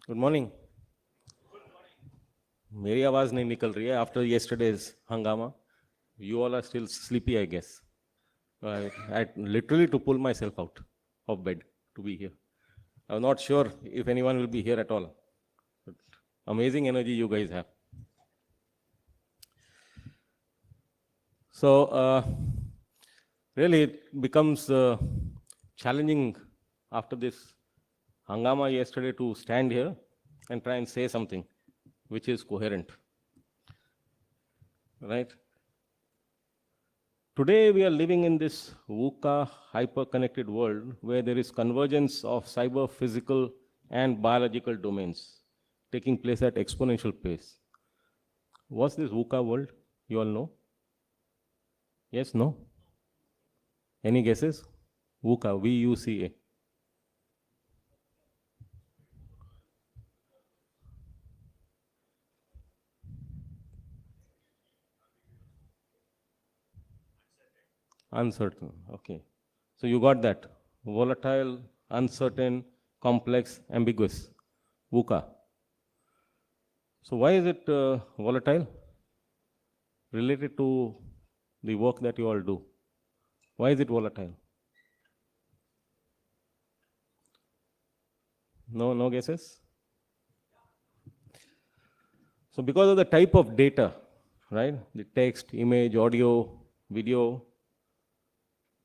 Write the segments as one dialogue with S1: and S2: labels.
S1: Good morning. मेरी आवाज़ नहीं निकल रही है after yesterday's hangama. You all are still sleepy, I guess. I had literally to pull myself out of bed to be here. I'm not sure if anyone will be here at all. But amazing energy you guys have. So really it becomes challenging after this hangama yesterday to stand here and try and say something which is coherent, right? Today we are living in this VUCA hyper-connected world where there is convergence of cyber, physical and biological domains taking place at exponential pace. What's this VUCA world? You all know? Yes, no? Any guesses? VUCA, V-U-C-A. Uncertain, okay. So you got that. Volatile, uncertain, complex, ambiguous. VUCA. So why is it volatile? Related to the work that you all do. Why is it volatile? No guesses? So because of the type of data, right? The text, image, audio, video,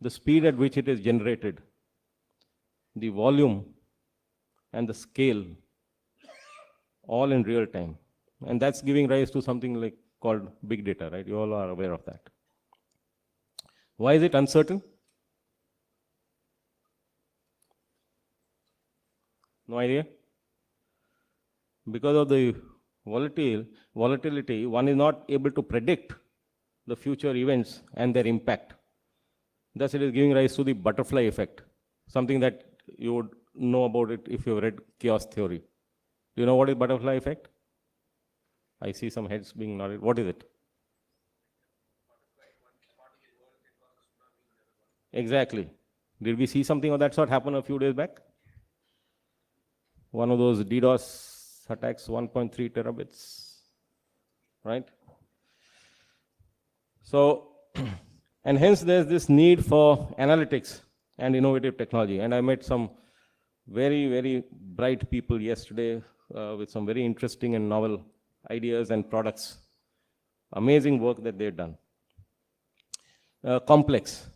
S1: the speed at which it is generated, the volume and the scale, all in real time. And that's giving rise to something like called big data, right? You all are aware of that. Why is it uncertain? No idea? Because of the volatility, one is not able to predict the future events and their impact. Thus, it is giving rise to the butterfly effect, something that you would know about it if you read chaos theory. Do you know what is butterfly effect? I see some heads being nodded. What is it? Exactly. Did we see something of that sort happen a few days back? One of those DDoS attacks, 1.3 terabits, right? So, and hence there's this need for analytics and innovative technology. And I met some very, very bright people yesterday with some very interesting and novel ideas and products. Amazing work that they've done. Complex.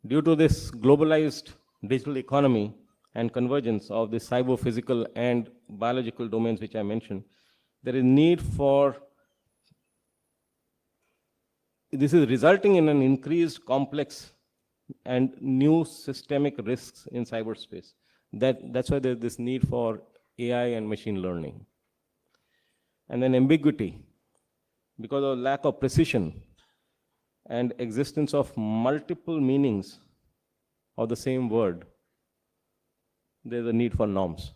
S1: Due to this globalized digital economy and convergence of the cyber, physical and biological domains which I mentioned, there is need for, this is resulting in an increased complex and new systemic risks in cyberspace. That's why there's this need for AI and machine learning. And then ambiguity, because of lack of precision and existence of multiple meanings of the same word, there's a need for norms.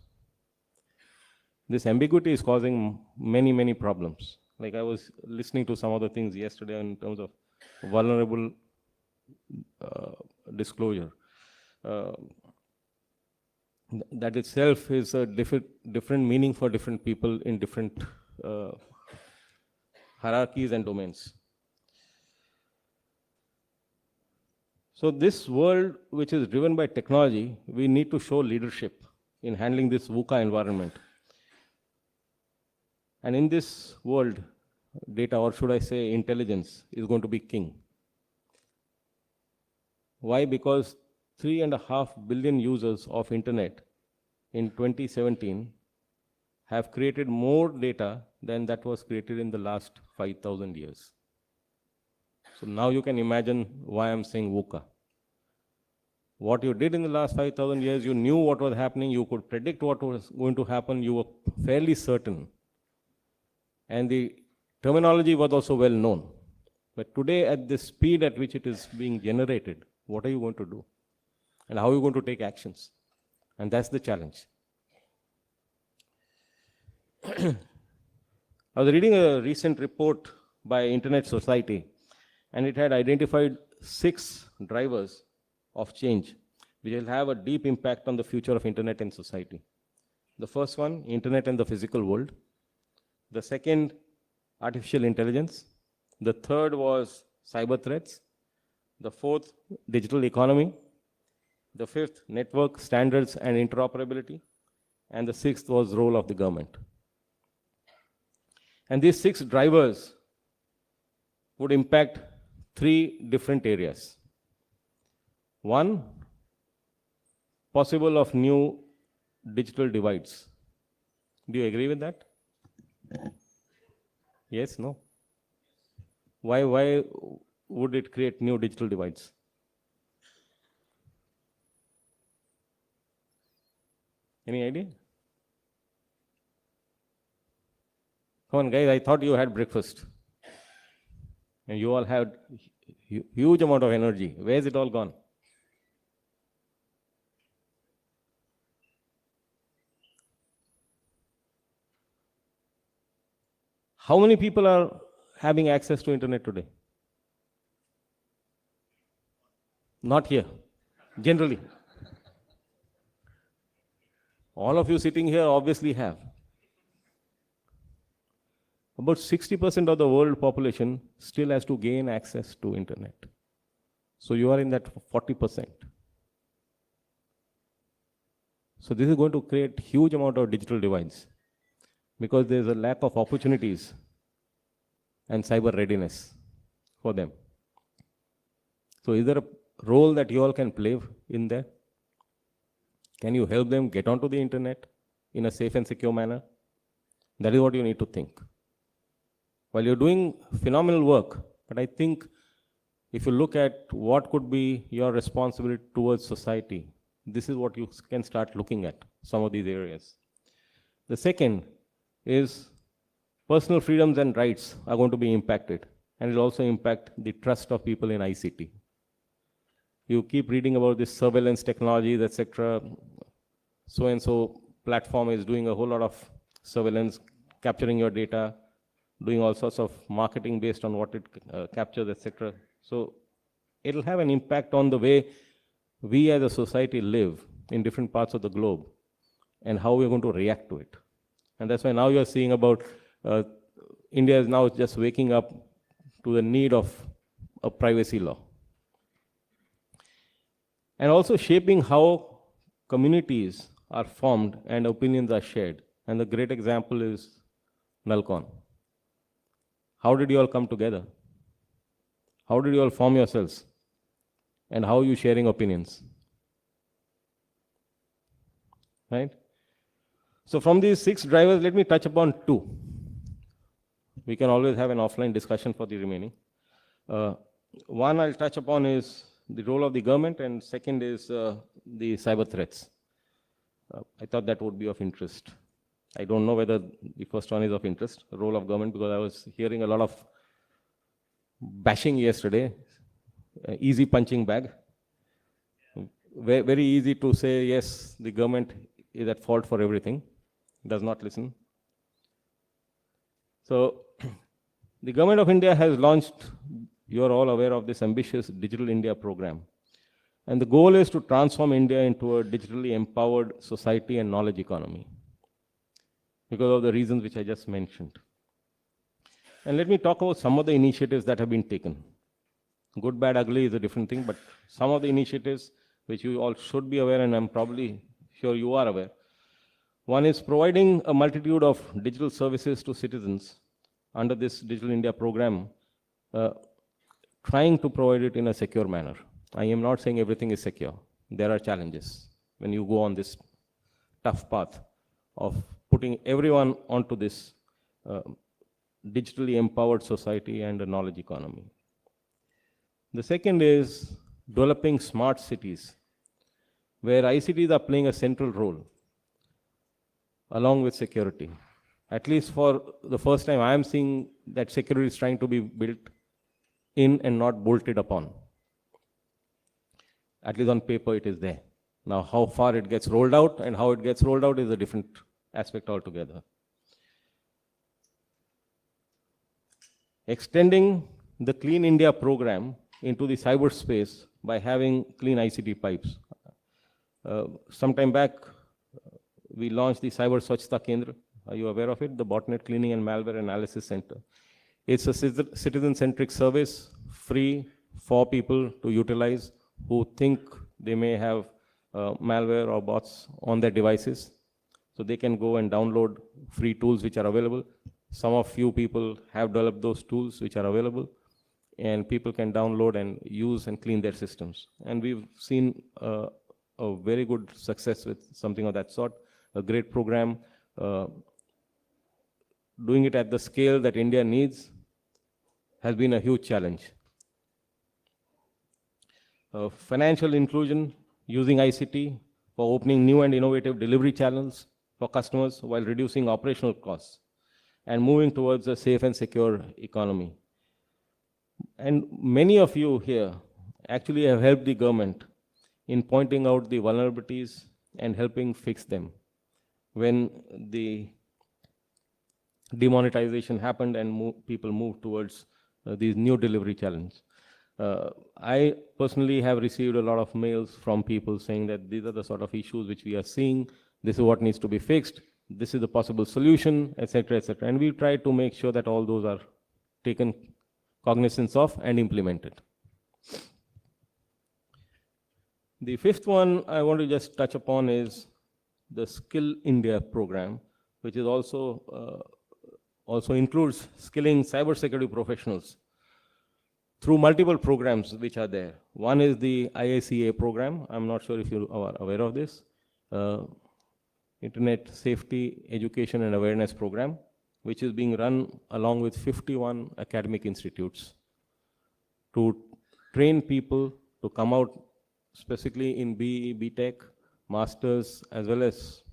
S1: This ambiguity is causing many, many problems. Like I was listening to some of the things yesterday in terms of vulnerable disclosure. That itself is a different meaning for different people in different hierarchies and domains. So this world, which is driven by technology, we need to show leadership in handling this VUCA environment. And in this world, data, or should I say intelligence, is going to be king. Why? Because 3.5 billion users of internet in 2017 have created more data than that was created in the last 5,000 years. So now you can imagine why I'm saying VUCA. What you did in the last 5,000 years, you knew what was happening, you could predict what was going to happen, you were fairly certain. And the terminology was also well known. But today, at the speed at which it is being generated, what are you going to do? And how are you going to take actions? And that's the challenge. I was reading a recent report by Internet Society, and it had identified 6 drivers of change which will have a deep impact on the future of internet and society. The first one, internet and the physical world. The second, artificial intelligence. The third was cyber threats. The fourth, digital economy. The fifth, network standards and interoperability. And the sixth was role of the government. And these 6 drivers would impact 3 different areas. One, possible of new digital divides. Do you agree with that? Yes, no? Why would it create new digital divides? Any idea? Come on, guys, I thought you had breakfast. And you all had huge amount of energy. Where is it all gone? How many people are having access to internet today? Not here, generally. All of you sitting here obviously have. About 60% of the world population still has to gain access to internet. So you are in that 40%. So this is going to create huge amount of digital divides because there is a lack of opportunities and cyber readiness for them. So is there a role that you all can play in there? Can you help them get onto the internet in a safe and secure manner? That is what you need to think. While you're doing phenomenal work, but I think if you look at what could be your responsibility towards society, this is what you can start looking at, some of these areas. The second is personal freedoms and rights are going to be impacted, and it will also impact the trust of people in ICT. You keep reading about this surveillance technologies, etc. So-and-so platform is doing a whole lot of surveillance, capturing your data, doing all sorts of marketing based on what it captures, etc. So it'll have an impact on the way we as a society live in different parts of the globe and how we're going to react to it. And that's why now you're seeing about India is now just waking up to the need of a privacy law. And also shaping how communities are formed and opinions are shared. And the great example is Nalcon. How did you all come together? How did you all form yourselves? And how are you sharing opinions? Right? So from these 6 drivers, let me touch upon 2. We can always have an offline discussion for the remaining. One I'll touch upon is the role of the government, and second is the cyber threats. I thought that would be of interest. I don't know whether the first one is of interest, the role of government, because I was hearing a lot of bashing yesterday, easy punching bag. Very easy to say, yes, the government is at fault for everything, does not listen. So the government of India has launched, you are all aware of this ambitious Digital India program. And the goal is to transform India into a digitally empowered society and knowledge economy, because of the reasons which I just mentioned. And let me talk about some of the initiatives that have been taken. Good, bad, ugly is a different thing, but some of the initiatives which you all should be aware, and I'm probably sure you are aware. One is providing a multitude of digital services to citizens under this Digital India program, trying to provide it in a secure manner. I am not saying everything is secure. There are challenges when you go on this tough path of putting everyone onto this digitally empowered society and a knowledge economy. The second is developing smart cities, where ICTs are playing a central role along with security. At least for the first time, I am seeing that security is trying to be built in and not bolted upon. At least on paper, it is there. Now, how far it gets rolled out and how it gets rolled out is a different aspect altogether. Extending the Clean India program into the cyberspace by having clean ICT pipes. Some time back, we launched the Cyber Swachhta Kendra. Are you aware of it? The Botnet Cleaning and Malware Analysis Center. It's a citizen-centric service, free for people to utilize who think they may have malware or bots on their devices. So they can go and download free tools which are available. Some of you people have developed those tools which are available, and people can download and use and clean their systems. And we've seen a very good success with something of that sort, a great program. Doing it at the scale that India needs has been a huge challenge. Financial inclusion using ICT for opening new and innovative delivery channels for customers while reducing operational costs and moving towards a safe and secure economy. And many of you here actually have helped the government in pointing out the vulnerabilities and helping fix them when the demonetization happened and people moved towards these new delivery challenges. I personally have received a lot of mails from people saying that these are the sort of issues which we are seeing, this is what needs to be fixed, this is the possible solution, etc., etc. And we try to make sure that all those are taken cognizance of and implemented. The fifth one I want to just touch upon is the Skill India program, which is also includes skilling cybersecurity professionals through multiple programs which are there. One is the IICA program. I'm not sure if you are aware of this. Internet Safety Education and Awareness Program, which is being run along with 51 academic institutes to train people to come out specifically in BE, BTech, Masters, as well as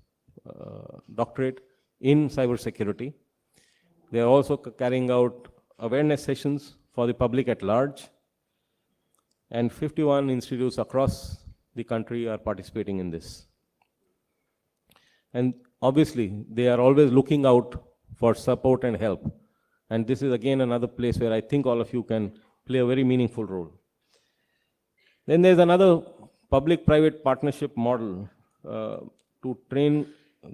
S1: doctorate in cybersecurity. They are also carrying out awareness sessions for the public at large, and 51 institutes across the country are participating in this. And obviously, they are always looking out for support and help. And this is again another place where I think all of you can play a very meaningful role. Then there's another public-private partnership model to train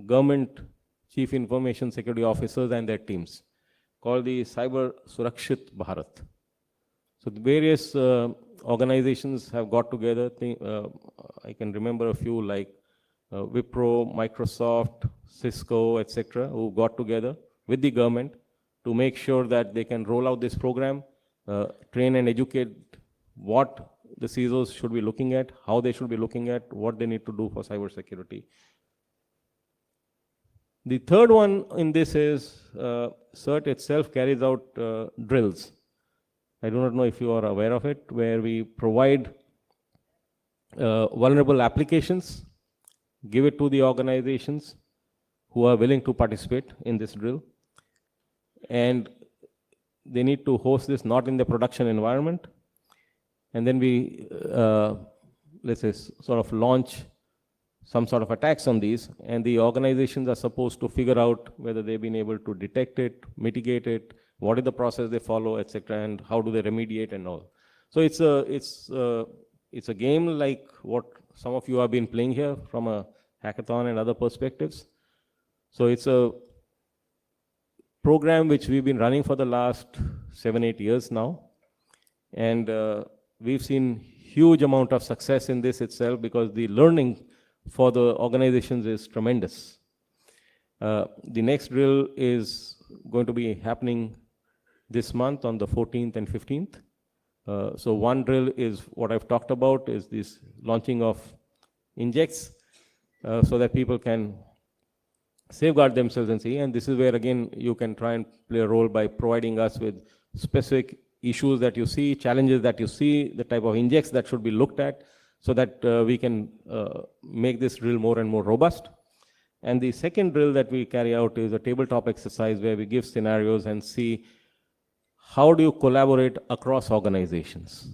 S1: government chief information security officers and their teams, called the Cyber Surakshit Bharat. So the various organizations have got together. I can remember a few like Wipro, Microsoft, Cisco, etc., who got together with the government to make sure that they can roll out this program, train and educate what the CISOs should be looking at, how they should be looking at, what they need to do for cybersecurity. The third one in this is CERT itself carries out drills. I do not know if you are aware of it, where we provide vulnerable applications, give it to the organizations who are willing to participate in this drill. And they need to host this not in the production environment. And then we, let's say, sort of launch some sort of attacks on these, and the organizations are supposed to figure out whether they've been able to detect it, mitigate it, what is the process they follow, etc., and how do they remediate and all. So it's a game like what some of you have been playing here from a hackathon and other perspectives. So it's a program which we've been running for the last 7-8 years now, and we've seen huge amount of success in this itself because the learning for the organizations is tremendous. The next drill is going to be happening this month on the 14th and 15th. So one drill is what I've talked about, is this launching of injects so that people can safeguard themselves and see. And this is where, again, you can try and play a role by providing us with specific issues that you see, challenges that you see, the type of injects that should be looked at, so that we can make this drill more and more robust. And the second drill that we carry out is a tabletop exercise where we give scenarios and see how do you collaborate across organizations.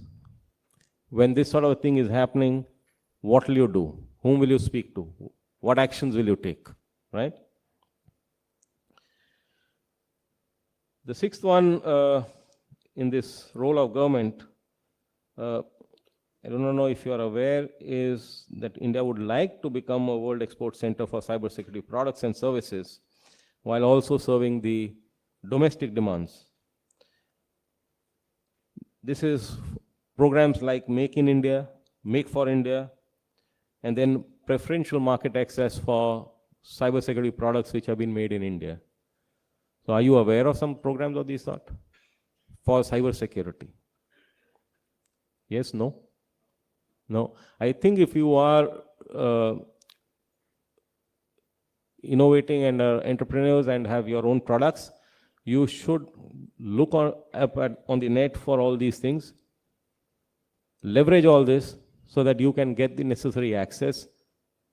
S1: When this sort of thing is happening, what will you do? Whom will you speak to? What actions will you take, right? The sixth one in this role of government I don't know if you are aware, is that India would like to become a world export center for cybersecurity products and services, while also serving the domestic demands. This is programs like Make in India, Make for India, and then preferential market access for cybersecurity products which have been made in India. So are you aware of some programs of this sort for cybersecurity? Yes, no? No. I think if you are innovating and entrepreneurs and have your own products, you should look on the net for all these things, leverage all this so that you can get the necessary access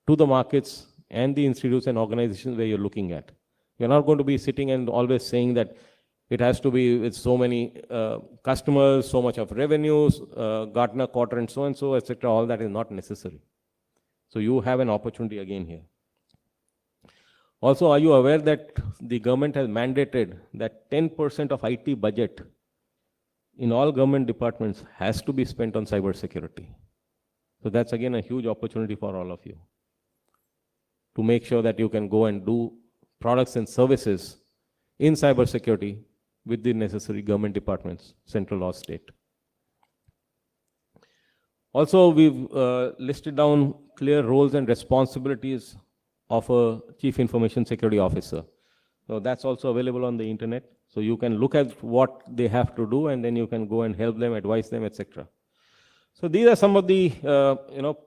S1: to the markets and the institutes and organizations where you're looking at. You're not going to be sitting and always saying that it has to be with so many customers, so much of revenues, Gartner quarter and so, etc. All that is not necessary. So you have an opportunity again here. Also, are you aware that the government has mandated that 10% of IT budget in all government departments has to be spent on cybersecurity? So that's again a huge opportunity for all of you to make sure that you can go and do products and services in cybersecurity with the necessary government departments, central or state. Also, we've listed down clear roles and responsibilities of a Chief Information Security Officer. So that's also available on the internet. So you can look at what they have to do, and then you can go and help them, advise them, etc. So these are some of the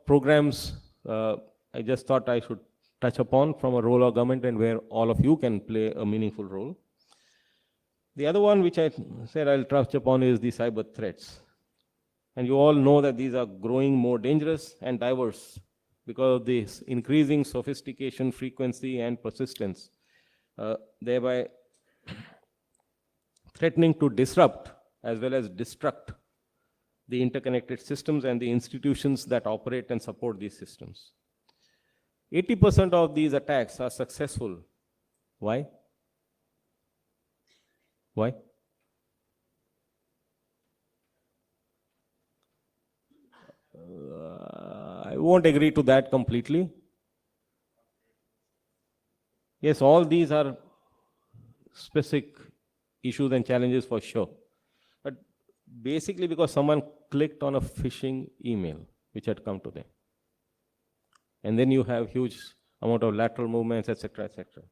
S1: programs I just thought I should touch upon from a role of government and where all of you can play a meaningful role. The other one which I said I'll touch upon is the cyber threats. And you all know that these are growing more dangerous and diverse because of this increasing sophistication, frequency, and persistence, thereby threatening to disrupt as well as destruct the interconnected systems and the institutions that operate and support these systems. 80% of these attacks are successful. Why? Why? I won't agree to that completely. Yes, all these are specific issues and challenges for sure. But basically because someone clicked on a phishing email which had come to them. And then you have huge amount of lateral movements, etc., etc.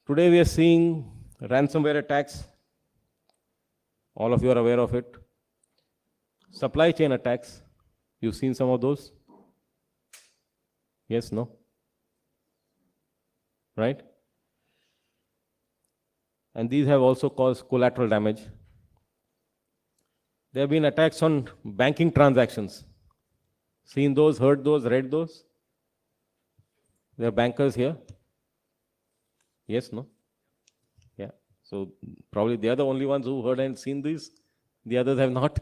S1: Today we are seeing ransomware attacks. All of you are aware of it. Supply chain attacks. You've seen some of those? Yes, no? Right? And these have also caused collateral damage. There have been attacks on banking transactions. Seen those, heard those, read those? There are bankers here? Yes, no? Yeah. So probably they are the only ones who heard and seen these. The others have not.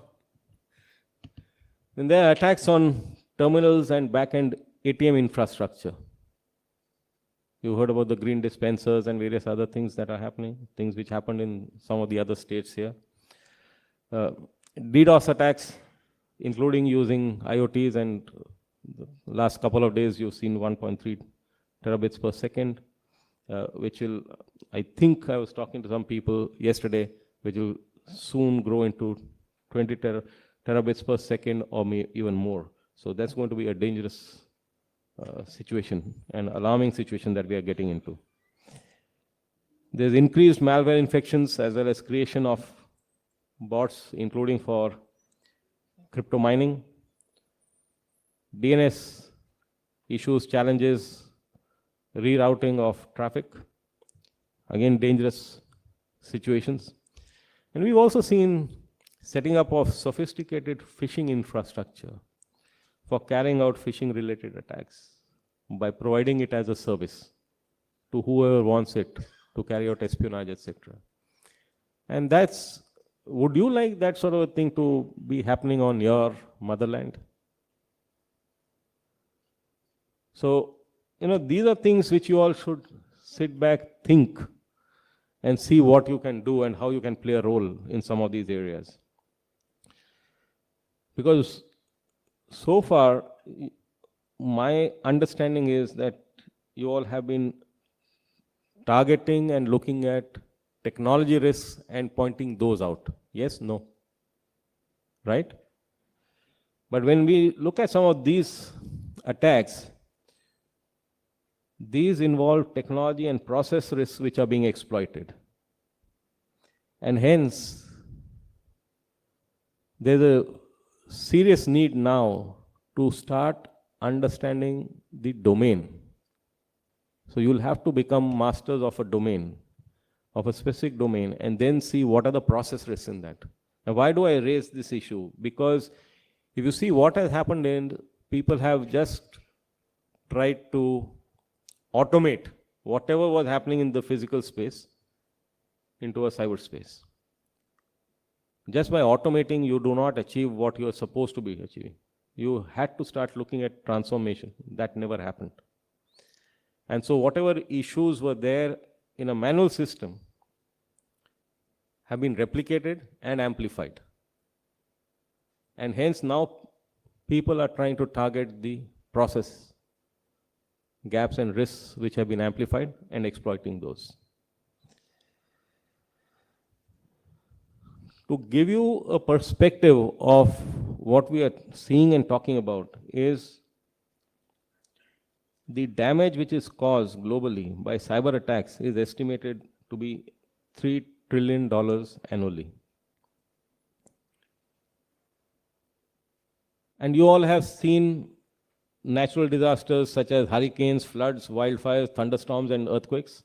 S1: Then there are attacks on terminals and back-end ATM infrastructure. You heard about the green dispensers and various other things that are happening, things which happened in some of the other states here. DDoS attacks, including using IoTs, and the last couple of days you've seen 1.3 terabits per second, which will, I think I was talking to some people yesterday, which will soon grow into 20 terabits per second or even more. So that's going to be a dangerous situation, an alarming situation that we are getting into. There's increased malware infections as well as creation of bots, including for crypto mining, DNS issues, challenges, rerouting of traffic, again dangerous situations. And we've also seen setting up of sophisticated phishing infrastructure for carrying out phishing related attacks by providing it as a service to whoever wants it to carry out espionage, etc. And that's, would you like that sort of a thing to be happening on your motherland? So, these are things which you all should sit back, think, and see what you can do and how you can play a role in some of these areas. Because so far, my understanding is that you all have been targeting and looking at technology risks and pointing those out. Yes, no, right? But when we look at some of these attacks, these involve technology and process risks which are being exploited. And hence, there's a serious need now to start understanding the domain. So you'll have to become masters of a domain, of a specific domain, and then see what are the process risks in that. Now, why do I raise this issue? Because if you see what has happened in, people have just tried to automate whatever was happening in the physical space into a cyberspace. Just by automating, you do not achieve what you are supposed to be achieving. You had to start looking at transformation. That never happened. And so whatever issues were there in a manual system have been replicated and amplified. And hence now people are trying to target the process gaps and risks which have been amplified and exploiting those. To give you a perspective of what we are seeing and talking about is the damage which is caused globally by cyber attacks is estimated to be $3 trillion annually. And you all have seen natural disasters such as hurricanes, floods, wildfires, thunderstorms, and earthquakes.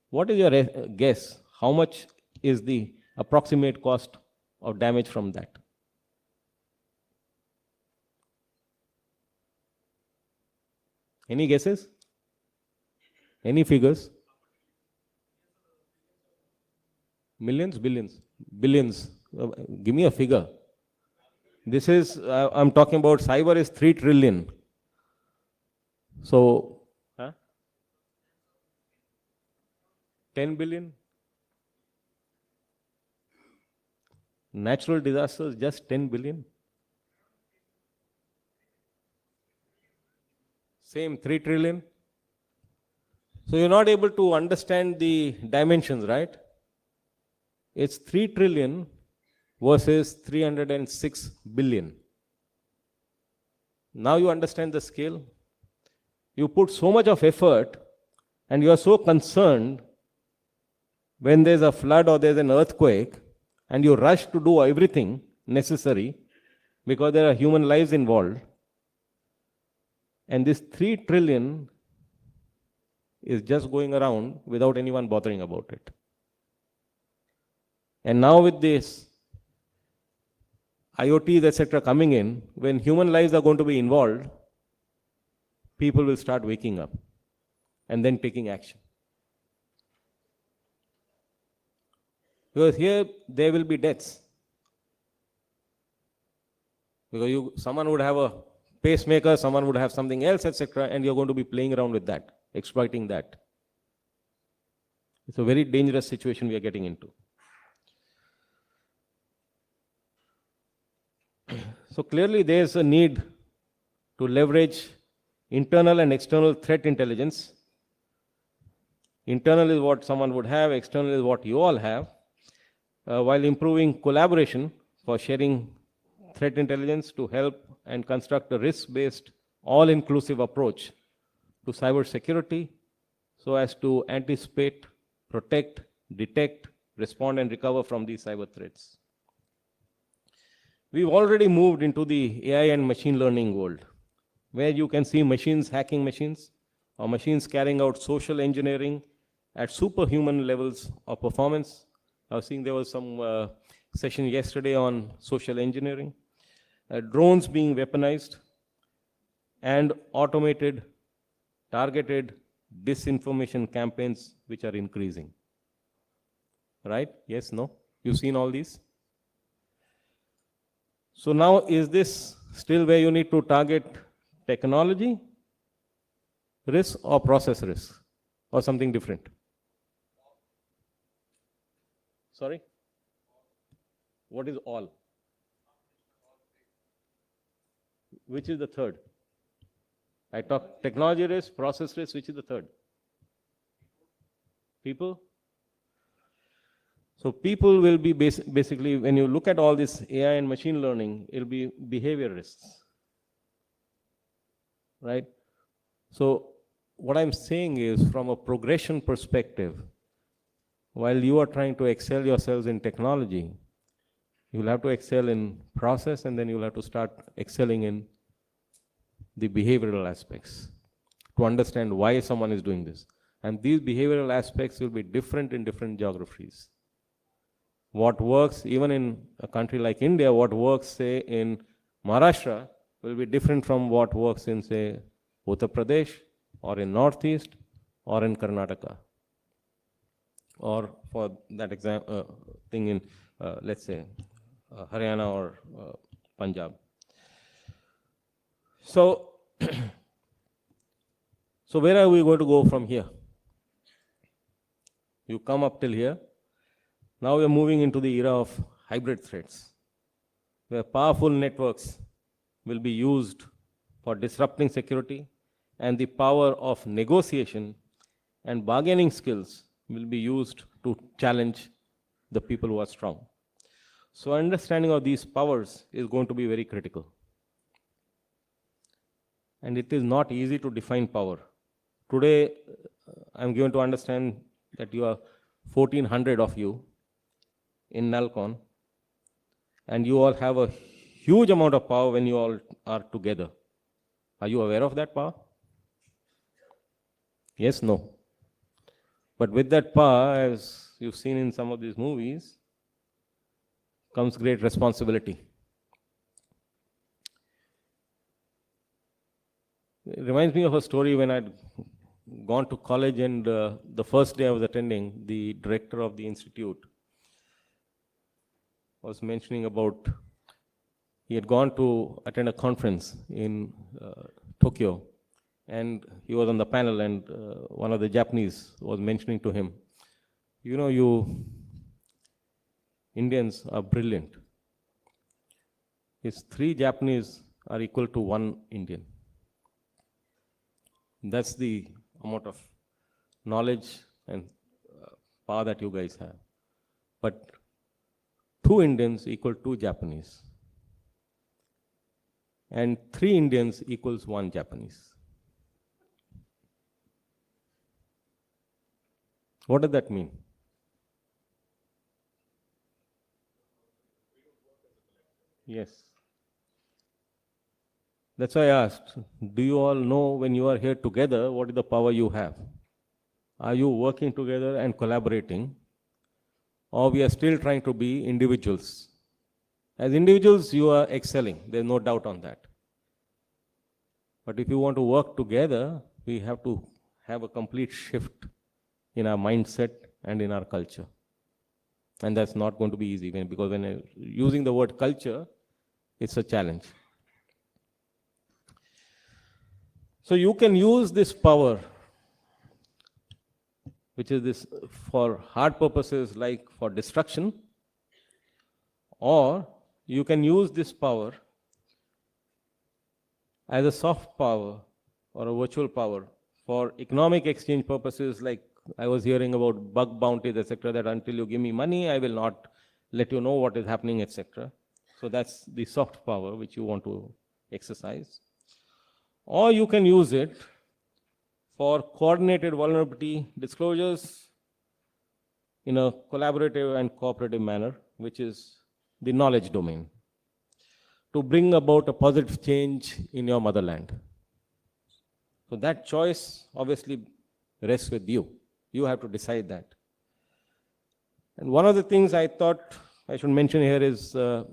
S1: What is your guess? How much is the approximate cost of damage from that? Any guesses? Any figures? Millions, billions, billions. Give me a figure. This is, I'm talking about cyber is 3 trillion. So, 10 billion? Natural disasters, just 10 billion? Same, 3 trillion? So you're not able to understand the dimensions, right? It's 3 trillion versus 306 billion. Now you understand the scale. You put so much of effort and you are so concerned when there's a flood or there's an earthquake and you rush to do everything necessary because there are human lives involved. And this 3 trillion is just going around without anyone bothering about it. And now with this IoTs, etc. coming in, when human lives are going to be involved, people will start waking up and then taking action. Because here there will be deaths. Because someone would have a pacemaker, someone would have something else, etc., and you're going to be playing around with that, exploiting that. It's a very dangerous situation we are getting into. So clearly there's a need to leverage internal and external threat intelligence. Internal is what someone would have, external is what you all have, while improving collaboration for sharing threat intelligence to help and construct a risk-based, all-inclusive approach to cyber security so as to anticipate, protect, detect, respond, and recover from these cyber threats. We've already moved into the AI and machine learning world, where you can see machines hacking machines, or machines carrying out social engineering at superhuman levels of performance. I was seeing there was some session yesterday on social engineering. Drones being weaponized, and automated, targeted disinformation campaigns which are increasing. Right? Yes, no? You've seen all these? So now, is this still where you need to target technology risk or process risk or something different? Sorry? What is all? Which is the third? I talked technology risk, process risk, which is the third? People? So people will be basically, when you look at all this AI and machine learning, it'll be behavior risks, right? So what I'm saying is, from a progression perspective, while you are trying to excel yourselves in technology, you'll have to excel in process, and then you'll have to start excelling in the behavioral aspects to understand why someone is doing this. And these behavioral aspects will be different in different geographies. What works, even in a country like India, what works, say, in Maharashtra will be different from what works in, say, Uttar Pradesh, or in Northeast, or in Karnataka, or for that thing in, let's say, Haryana or Punjab. So, so where are we going to go from here? You come up till here. Now we are moving into the era of hybrid threats, where powerful networks will be used for disrupting security, and the power of negotiation and bargaining skills will be used to challenge the people who are strong. So understanding of these powers is going to be very critical. And it is not easy to define power. Today, I'm given to understand that you are 1,400 of you in Nalcon, and you all have a huge amount of power when you all are together. Are you aware of that power? Yes, no. But with that power, as you've seen in some of these movies, comes great responsibility. It reminds me of a story when I'd gone to college, and the first day I was attending, the director of the institute was mentioning about, he had gone to attend a conference in Tokyo, and he was on the panel, and one of the Japanese was mentioning to him, you know, you Indians are brilliant. His 3 Japanese are equal to 1 Indian. That's the amount of knowledge and power that you guys have. But 2 Indians equal 2 Japanese. And 3 Indians equals 1 Japanese. What does that mean? Yes. That's why I asked, do you all know when you are here together, what is the power you have? Are you working together and collaborating? Or we are still trying to be individuals? As individuals, you are excelling. There's no doubt on that. But if you want to work together, we have to have a complete shift in our mindset and in our culture. And that's not going to be easy, because when using the word culture, it's a challenge. So you can use this power, which is this for hard purposes like for destruction, or you can use this power as a soft power or a virtual power for economic exchange purposes, like I was hearing about bug bounties, etc., that until you give me money, I will not let you know what is happening, etc. So that's the soft power which you want to exercise. Or you can use it for coordinated vulnerability disclosures in a collaborative and cooperative manner, which is the knowledge domain, to bring about a positive change in your motherland. So that choice obviously rests with you. You have to decide that. And one of the things I thought I should mention here is, of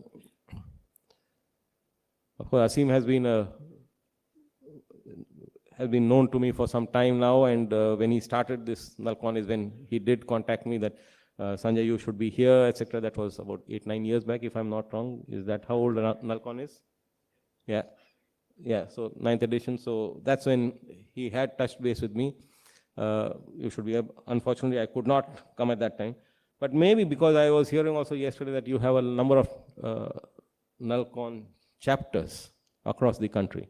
S1: course, Asim has been known to me for some time now, and when he started this Nalcon is when he did contact me that, Sanjay, you should be here, etc. That was about 8-9 years back, if I'm not wrong. Is that how old Nalcon is? Yeah. Yeah, so 9th edition. So that's when he had touched base with me. You should be, unfortunately, I could not come at that time. But maybe because I was hearing also yesterday that you have a number of Nalcon chapters across the country.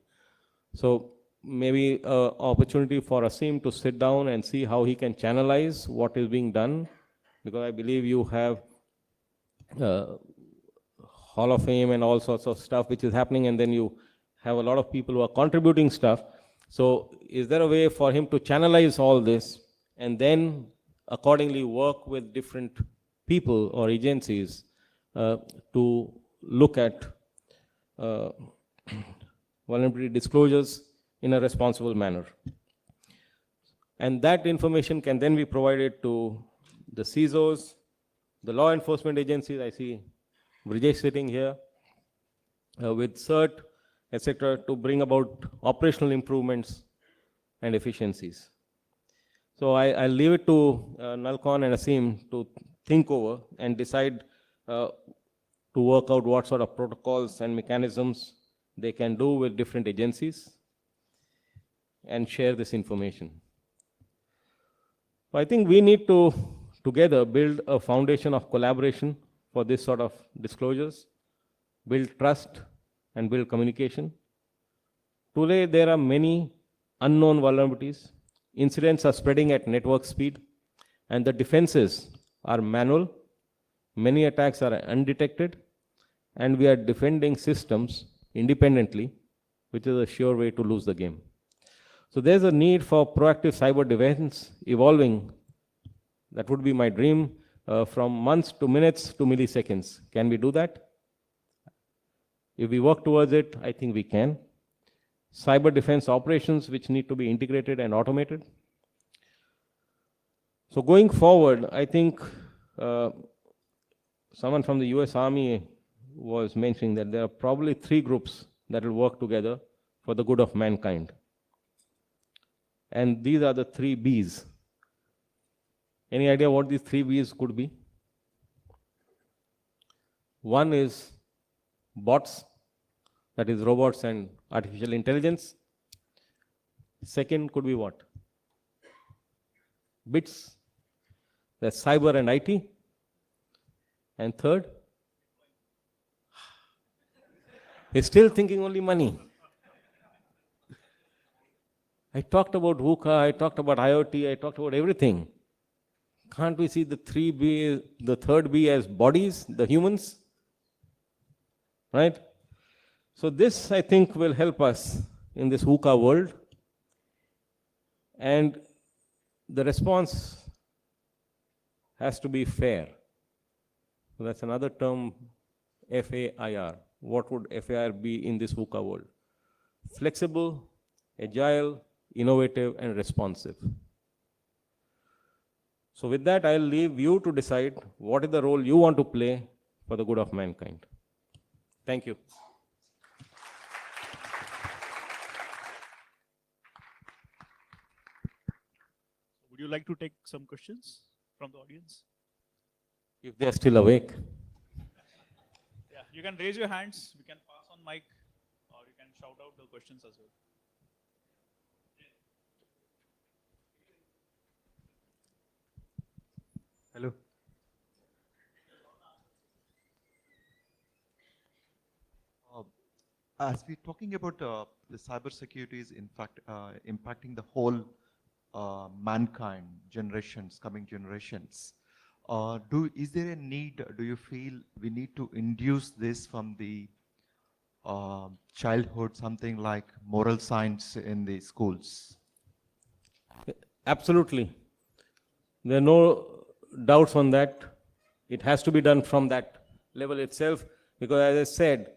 S1: So maybe an opportunity for Asim to sit down and see how he can channelize what is being done, because I believe you have Hall of Fame and all sorts of stuff which is happening, and then you have a lot of people who are contributing stuff. So is there a way for him to channelize all this and then accordingly work with different people or agencies to look at vulnerability disclosures in a responsible manner? And that information can then be provided to the CISOs, the law enforcement agencies. I see Brijesh sitting here with CERT, etc., to bring about operational improvements and efficiencies. So I'll leave it to Nalcon and Asim to think over and decide to work out what sort of protocols and mechanisms they can do with different agencies and share this information. So I think we need to together build a foundation of collaboration for this sort of disclosures, build trust and build communication. Today there are many unknown vulnerabilities. Incidents are spreading at network speed, and the defenses are manual. Many attacks are undetected, and we are defending systems independently, which is a sure way to lose the game. So there's a need for proactive cyber defense evolving. That would be my dream, from months to minutes to milliseconds. Can we do that? If we work towards it, I think we can. Cyber defense operations which need to be integrated and automated. So going forward, I think someone from the US Army was mentioning that there are probably 3 groups that will work together for the good of mankind. And these are the 3 Bs. Any idea what these 3 Bs could be? One is bots, that is robots and artificial intelligence. Second could be what? Bits, that's cyber and IT. And third? He's still thinking only money. I talked about VUCA, I talked about IoT, I talked about everything. Can't we see the 3B, the third B as bodies, the humans? Right? So this, I think, will help us in this VUCA world. And the response has to be fair. So that's another term, FAIR. What would FAIR be in this VUCA world? Flexible, agile, innovative, and responsive. So with that, I'll leave you to decide what is the role you want to play for the good of mankind. Thank you.
S2: Would you like to take some questions from the audience?
S1: If they're still awake.
S2: Yeah, you can raise your hands, we can pass on mic, or you can shout out the questions as well.
S3: Hello. As we're talking about the cyber security is in fact impacting the whole mankind, generations, coming generations. Is there a need, do you feel we need to induce this from the childhood, something like moral science in the schools?
S1: Absolutely. There are no doubts on that. It has to be done from that level itself, because as I said,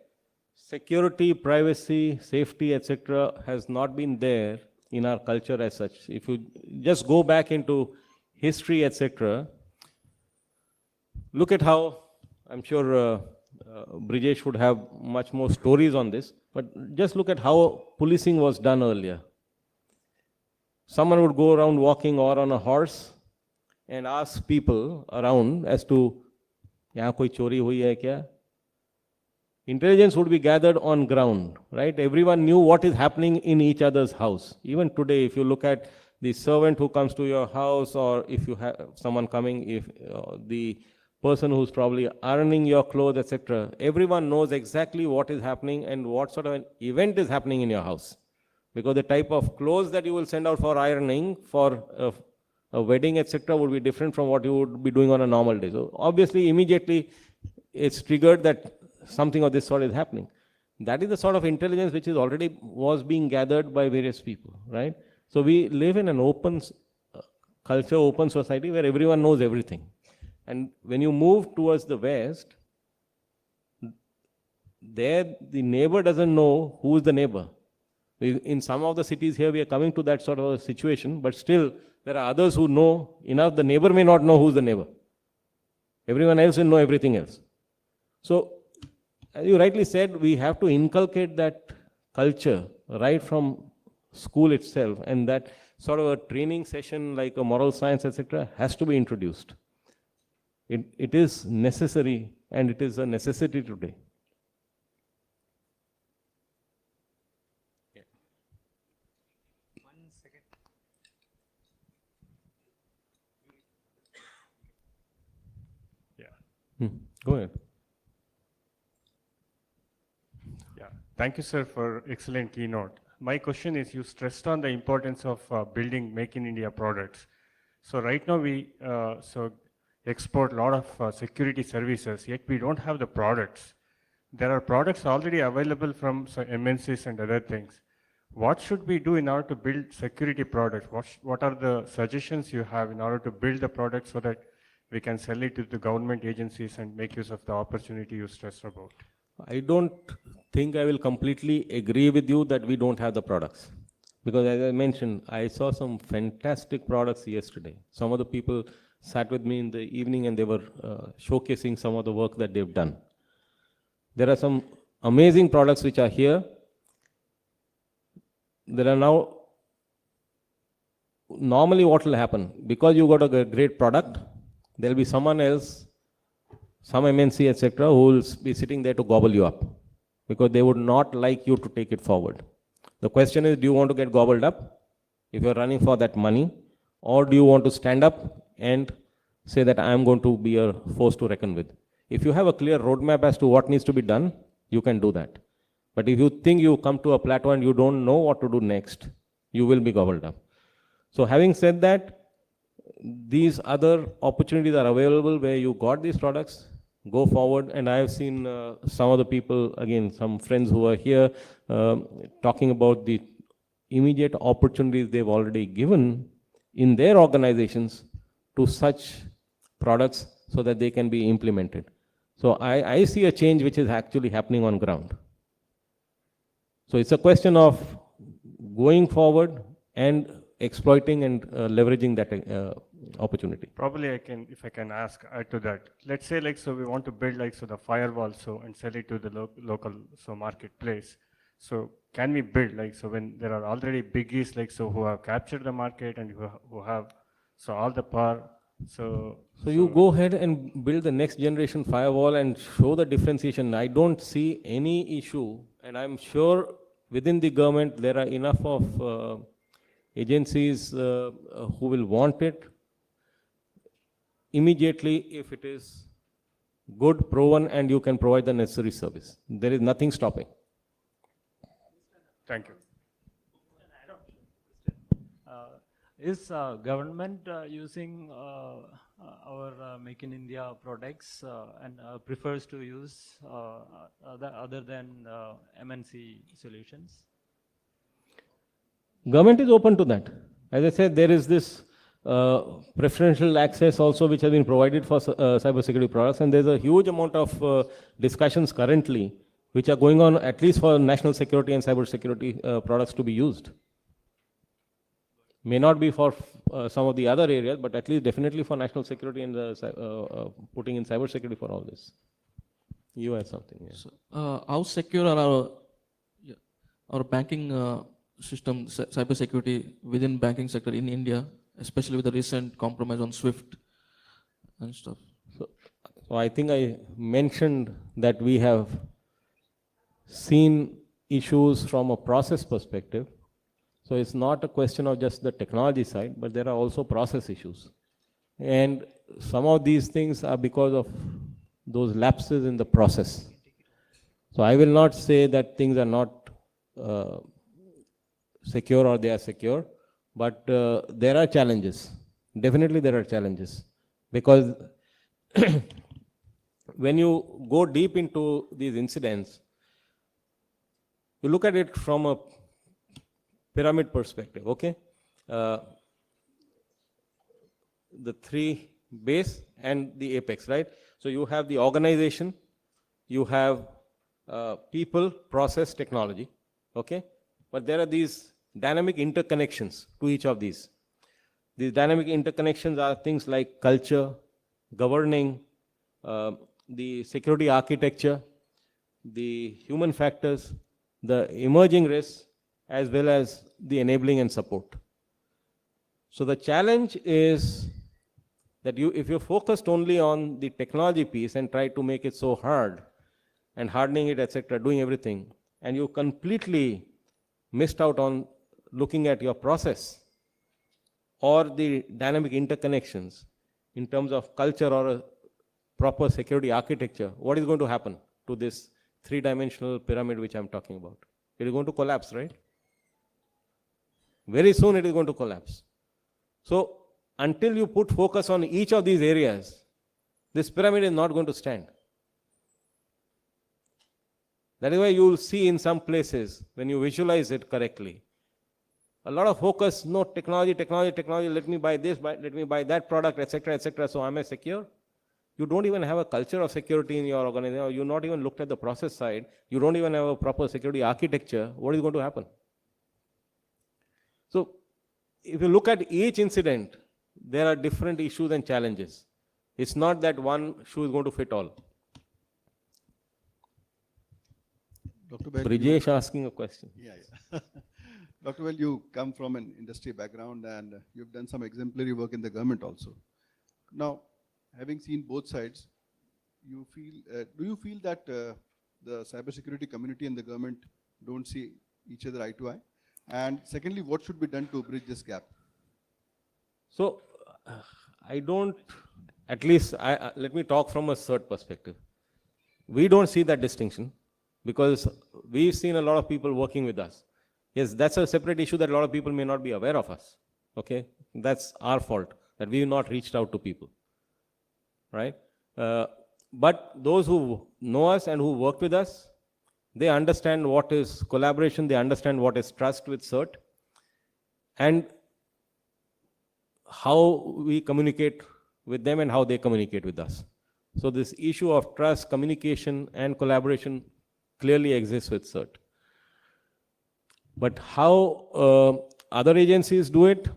S1: security, privacy, safety, etc. has not been there in our culture as such. If you just go back into history, etc., look at how, I'm sure Brijesh would have much more stories on this, but just look at how policing was done earlier. Someone would go around walking or on a horse and ask people around as to, yahan koi chori hui hai kya? Intelligence would be gathered on ground, right? Everyone knew what is happening in each other's house. Even today, if you look at the servant who comes to your house, or if you have someone coming, if the person who's probably ironing your clothes, etc. Everyone knows exactly what is happening and what sort of an event is happening in your house. Because the type of clothes that you will send out for ironing for a wedding, etc., would be different from what you would be doing on a normal day. So obviously, immediately, it's triggered that something of this sort is happening. That is the sort of intelligence which is already was being gathered by various people, right? So we live in an open culture, open society where everyone knows everything. And when you move towards the West, there the neighbor doesn't know who is the neighbor. In some of the cities here, we are coming to that sort of a situation, but still there are others who know enough. The neighbor may not know who's the neighbor. Everyone else will know everything else. So, as you rightly said, we have to inculcate that culture right from school itself, and that sort of a training session like a moral science, etc., has to be introduced. It is necessary, and it is a necessity today. Go ahead.
S4: Yeah, thank you, sir, for excellent keynote. My question is, you stressed on the importance of building Make in India products. So right now we export a lot of security services, yet we don't have the products. There are products already available from MNCs and other things. What should we do in order to build security products? What are the suggestions you have in order to build the products so that we can sell it to the government agencies and make use of the opportunity you stressed about?
S1: I don't think I will completely agree with you that we don't have the products. Because as I mentioned, I saw some fantastic products yesterday. Some of the people sat with me in the evening and they were showcasing some of the work that they've done. There are some amazing products which are here. There are now, normally what will happen, because you got a great product, there will be someone else, some MNC, etc., who will be sitting there to gobble you up, because they would not like you to take it forward. The question is, do you want to get gobbled up if you're running for that money, or do you want to stand up and say that I am going to be a force to reckon with? If you have a clear roadmap as to what needs to be done, you can do that. But if you think you come to a plateau and you don't know what to do next, you will be gobbled up. So having said that, these other opportunities are available where you got these products, go forward. And I have seen some of the people, again, some friends who are here, talking about the immediate opportunities they've already given in their organizations to such products so that they can be implemented. So I see a change which is actually happening on ground. So it's a question of going forward and exploiting and leveraging that opportunity.
S4: Probably if I can ask, add to that. Let's say we want to build the firewall and sell it to the local marketplace. So can we build when there are already biggies who have captured the market and who have all the power. So
S1: you go ahead and build the next generation firewall and show the differentiation. I don't see any issue, and I'm sure within the government there are enough of agencies who will want it immediately if it is good, proven, and you can provide the necessary service. There is nothing stopping.
S4: Thank you.
S5: Is government using our Make in India products and prefers to use other than MNC solutions?
S1: Government is open to that. As I said, there is this preferential access also which has been provided for cybersecurity products, and there's a huge amount of discussions currently which are going on at least for national security and cybersecurity products to be used. May not be for some of the other areas, but at least definitely for national security and putting in cybersecurity for all this. You had something. Yeah.
S6: So, how secure are our banking system, cybersecurity within banking sector in India, especially with the recent compromise on SWIFT and stuff?
S1: So I think I mentioned that we have seen issues from a process perspective. So it's not a question of just the technology side, but there are also process issues. And some of these things are because of those lapses in the process. So I will not say that things are not secure or they are secure, but there are challenges. Definitely there are challenges, because when you go deep into these incidents, you look at it from a pyramid perspective, okay? The three base and the apex, right? So you have the organization, you have people, process, technology, okay? But there are these dynamic interconnections to each of these. These dynamic interconnections are things like culture, governing, the security architecture, the human factors, the emerging risks, as well as the enabling and support. So the challenge is that if you're focused only on the technology piece and try to make it so hard and hardening it, etc., doing everything, and you completely missed out on looking at your process or the dynamic interconnections in terms of culture or a proper security architecture, what is going to happen to this three-dimensional pyramid which I'm talking about? It is going to collapse, right? Very soon it is going to collapse. So until you put focus on each of these areas, this pyramid is not going to stand. That is why you will see in some places, when you visualize it correctly, a lot of focus, no, technology, let me buy this, let me buy that product, etc., so am I secure? You don't even have a culture of security in your organization, you're not even looked at the process side, you don't even have a proper security architecture, what is going to happen? So, if you look at each incident, there are different issues and challenges. It's not that one shoe is going to fit all.
S7: Dr. Bahl,
S1: Brijesh asking a question.
S7: Yeah. Dr. Bahl, you come from an industry background and you've done some exemplary work in the government also. Now, having seen both sides, do you feel that the cybersecurity community and the government don't see each other eye to eye? And secondly, what should be done to bridge this gap?
S1: So, I don't, at least, let me talk from a CERT perspective. We don't see that distinction because we've seen a lot of people working with us. Yes, that's a separate issue that a lot of people may not be aware of us. Okay, that's our fault that we've not reached out to people, right? But those who know us and who work with us, they understand what is collaboration, they understand what is trust with CERT, and how we communicate with them and how they communicate with us. So this issue of trust, communication, and collaboration clearly exists with CERT. But how other agencies do it,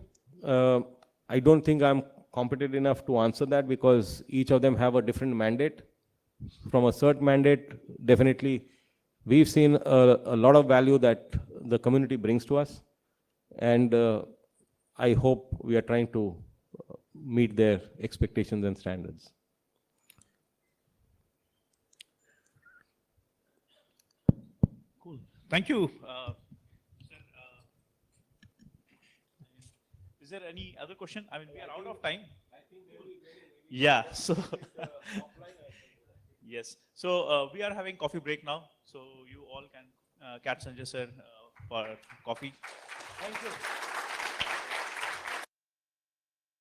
S1: I don't think I'm competent enough to answer that because each of them have a different mandate. From a CERT mandate, definitely we've seen a lot of value that the community brings to us, and I hope we are trying to meet their expectations and standards.
S2: Cool. Thank you. Is there any other question? I mean, we are out of time. Yeah. So yes. So we are having coffee break now. So you all can catch Sanjay sir for coffee. Thank you.